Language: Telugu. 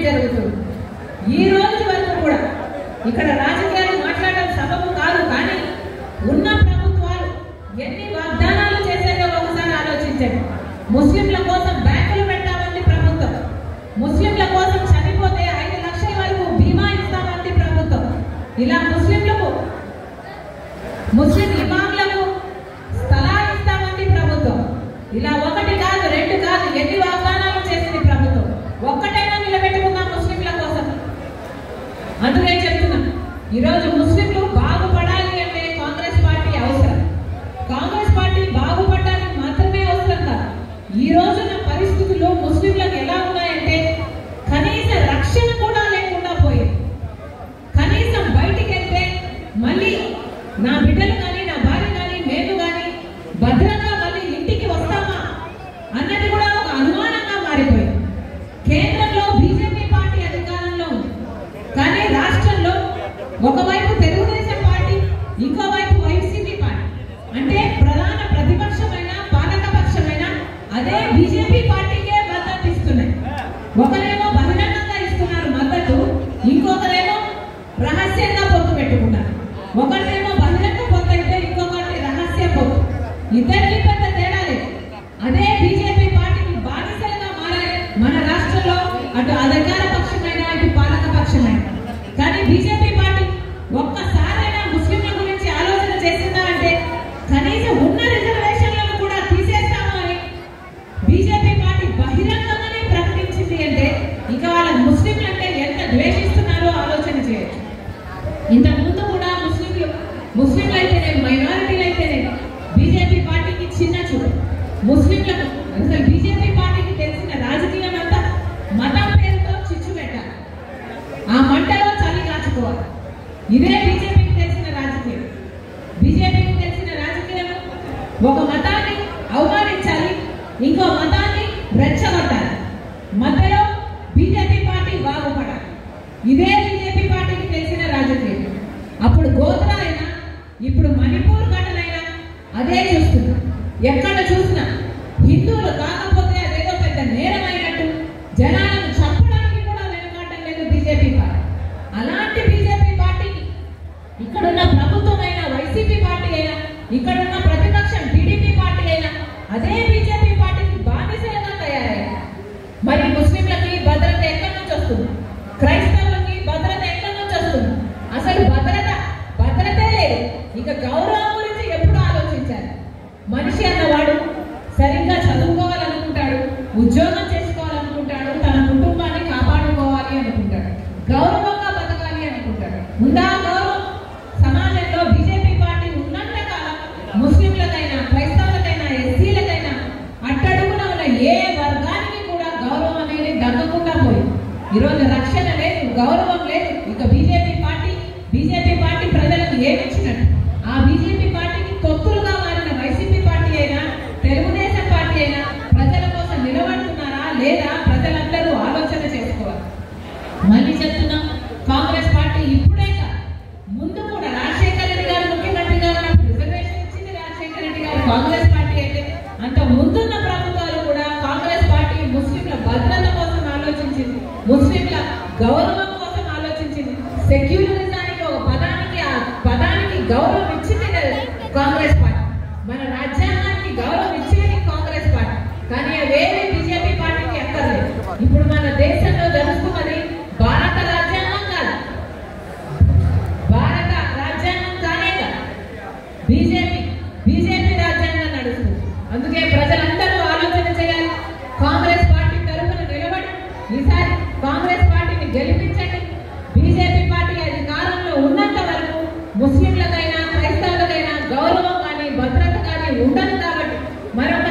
జరుగుతుంది. ఈ రోజు వరకు కూడా ఇక్కడ రాజకీయాలు మాట్లాడడం సబబు కాదు, కానీ ఉన్న ప్రభుత్వాలు ఎన్ని వాగ్దానాలు చేసేదో ఒకసారి ఆలోచించండి. ముస్లింల కోసం బ్యాంకులు పెట్టామంది ప్రభుత్వం, ముస్లింల కోసం చనిపోతే 5 లక్షల వరకు బీమా ఇస్తామంది ప్రభుత్వం, ఇలా ముస్లిం ఇమాంలకు స్థలాలు ఇస్తామంది ప్రభుత్వం, ఇలా 1 కాదు 2 కాదు ఎన్ని వాగ్దానాలు చేసింది ప్రభుత్వం. ఒక్కటైనా నిలబెట్టుకున్నాం ముస్లింల కోసం. అందుకే చెప్తున్నా, ఈరోజు ముస్లింలు బాగుపడాలి అంటే కాంగ్రెస్ పార్టీ అవసరం. కాంగ్రెస్ పార్టీ బాగుపడడానికి మాత్రమే అవసరం కాదు. ఈ రోజున పరిస్థితులు ముస్లింలకు ఎలా ఉన్నాయంటే కనీస రక్షణ కూడా లేకుండా పోయింది. కనీసం బయటికి వెళ్తే మళ్ళీ నా బిడ్డలు కానీ నా భార్య కానీ మేము కానీ భద్రంగా మళ్ళీ ఇంటికి వస్తామా అన్నది కూడా ఒక అనుమానంగా మారిపోయింది. కేంద్రంలో బీజేపీ పార్టీ అధికారంలో ఉంది, కానీ రాష్ట్రంలో ఒకవైపు తెలుగుదేశం పార్టీ, ఇంకోవైపు వైసీపీ పార్టీ, అంటే ప్రధాన ప్రతిపక్షమైన పాలకపక్షమైన అదే బీజేపీ పార్టీకే మద్దతు ఇస్తున్నాయి. ఒకరేమో బహిరంగంగా ఇస్తున్నారు మద్దతు, ఇంకొకరేమో రహస్యంగా పొత్తు పెట్టుకున్నారు. ఒకరినేమో బహిరంగ పొత్తు అయితే ఇంకొకటి రహస్య పొత్తు. ఇద్దరికి పెద్ద తేడా లేదు. అదే బీజేపీ పార్టీకి బానిసలుగా మారారు మన రాష్ట్రంలో, అటు అధికార పక్షమైన ఇటు పాలక పక్షమైన. కానీ బీజేపీ పార్టీ ఒక్కసారైనా ముస్లింల గురించి ఆలోచన చేసిందా అంటే కనీసం ఉన్న రిజర్వేషన్లను కూడా తీసేస్తాము అని బీజేపీ పార్టీ బహిరంగంగానే ప్రకటించింది అంటే ఇక వాళ్ళ ముస్లింలు అంటే ఎంత ద్వేషిస్తున్నారో ఆలోచన చేయొచ్చు. ఇంతకుముందు కూడా ముస్లింలు అయితేనే మైనారిటీలు అయితేనే బీజేపీ పార్టీకి చిన్న చూపు. ముస్లింలకు అసలు బీజేపీ పార్టీకి తెలిసిన రాజకీయం అంతా మతం పేరుతో చిచ్చు పెట్టాలి, ఆ మంటలో చలి కాచుకోవాలి. ఇదే బీజేపీకి తెలిసిన రాజకీయం. బీజేపీకి తెలిసిన రాజకీయం ఒక మతాన్ని అవమానించాలి, ఇంకో మతాన్ని రెచ్చగొట్టాలి, మధ్యలో బీజేపీ పార్టీ బాగుపడాలి. ఇదే బీజేపీ పార్టీకి తెలిసిన రాజకీయం. అప్పుడు గోత్రా అయినా ఇప్పుడు మణిపూర్ ఘటనైనా అదే చూస్తున్నా. ఎక్కడ చూసినా హిందువులు కాకపోతే అదేదో పెద్ద నేరమైనట్టు జనాలను చంపడానికి కూడా వెనుకాడటం లేదు బీజేపీ పార్టీ. అలాంటి బీజేపీ పార్టీకి ఇక్కడున్న ప్రభుత్వం అయినా, వైసీపీ పార్టీ అయినా, ఇక్కడున్న ప్రతిపక్షం టీడీపీ పార్టీ అయినా అదే బీజేపీ పార్టీకి బానిసలుగా తయారయ్యారు. మరి ముస్లింలకి భద్రత ఎక్కడి నుంచి వస్తుంది? క్రైస్తవులకి భద్రత ఎక్కడి నుంచి వస్తుంది? అసలు భద్రతే లేదు. ఇక గౌరవం గురించి ఎప్పుడు ఆలోచించారు? మనిషి అన్నవాడు సరిగ్గా చదువుకోవాలనుకుంటాడు, ఉద్యోగం చేసుకోవాలనుకుంటాడు, తన కుటుంబాన్ని కాపాడుకోవాలి అనుకుంటాడు, గౌరవంగా బతకాలి అనుకుంటాడు. ఉందా గౌరవం? సమాజంలో బీజేపీ పార్టీ ఉన్నంత కాలం ముస్లింలకైనా, క్రైస్తవులకైనా, ఎస్సీలకైనా అట్టడుగున ఉన్న ఏ వర్గానికి కూడా గౌరవం అనేది దక్కకుండా పోయింది. ఈరోజు రక్షణ లేదు, గౌరవం లేదు. ఇక బీజేపీ పార్టీ ప్రజలకు ఏమిచ్చినట్టు? ఆ బీజేపీ పార్టీకి తొత్తులుగా మారిన వైసీపీ పార్టీ అయినా, తెలుగుదేశం పార్టీ అయినా ప్రజల కోసం నిలబడుతున్నారా లేదా? ప్రజలందరూ ఆలోచన చేసుకోవాలి. మళ్ళీ చెప్తున్నాం, కాంగ్రెస్ పార్టీ ఇప్పుడే కాదు, ముందు కూడా రాజశేఖర రెడ్డి గారు ముఖ్యమంత్రిగా ఉన్నప్పుడు రిజర్వేషన్ ఇచ్చింది రాజశేఖర రెడ్డి గారు. కాంగ్రెస్ పార్టీ అయితే అంత ముందున్న ప్రభుత్వాలు కూడా కాంగ్రెస్ పార్టీ ముస్లింల భద్రత కోసం ఆలోచించింది, ముస్లింల గౌరవం కోసం ఆలోచించింది. సెక్యులరిజానికి ఒక పదానికి గౌరవం ఇచ్చింది కాంగ్రెస్ పార్టీ. మన రాజ్యాంగానికి గౌరవం ఇచ్చేది కాంగ్రెస్ పార్టీ. కానీ అవేవి బీజేపీ పార్టీకి ఎక్కర్లేదు. ఇప్పుడు మన దేశంలో జరుగుతున్నది భారత రాజ్యాంగం కాదు, భారత రాజ్యాంగం కానే కాదు, బీజేపీ రాజ్యాంగం నడుస్తుంది. అందుకే ప్రజలందరూ ఆలోచన చేయాలి. కాంగ్రెస్ పార్టీ తరఫున నిలబడి ఈసారి కాంగ్రెస్ పార్టీని గెలిపించండి. బీజేపీ పార్టీ అధికారంలో ఉన్నంత వరకు ముస్లింలకైనా, క్రైస్తవులకైనా గౌరవం కానీ, భద్రత కానీ ఉండదు. కాబట్టి మరొక